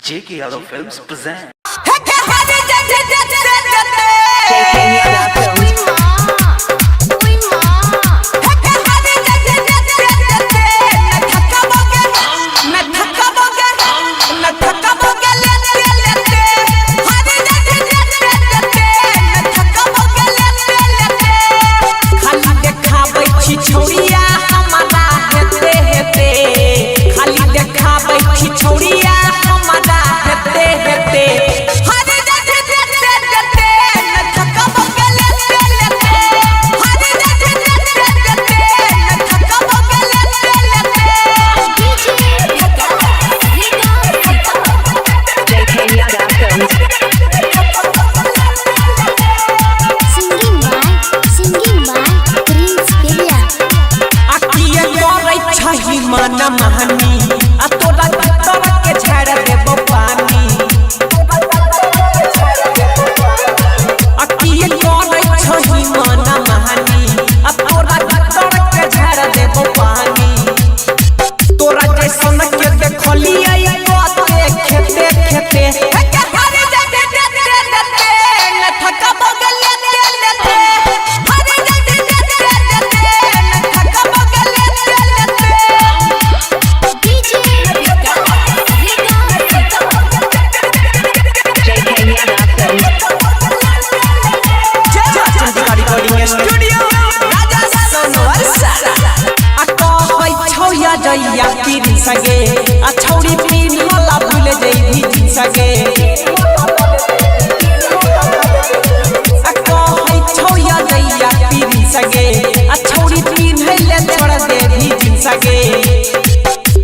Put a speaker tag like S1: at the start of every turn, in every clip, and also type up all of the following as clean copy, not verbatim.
S1: JK Yadav Films present.
S2: सगे आ छौरी पीन वाला भूल जइभी जी सगे आ कहै छौया दैया पीन सगे आ छौरी पीन ले छोड़ देभी जी सगे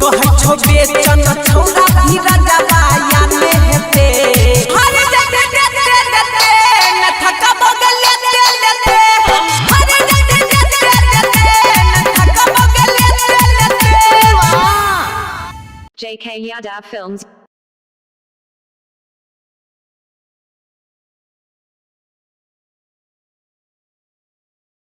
S2: कहै छौ बेचन छौरा भी राजा या में हेते हर जगह देते न थका बगल लेते लेते हर जगह देते न थका बगल लेते लेते
S3: JK Yadav Films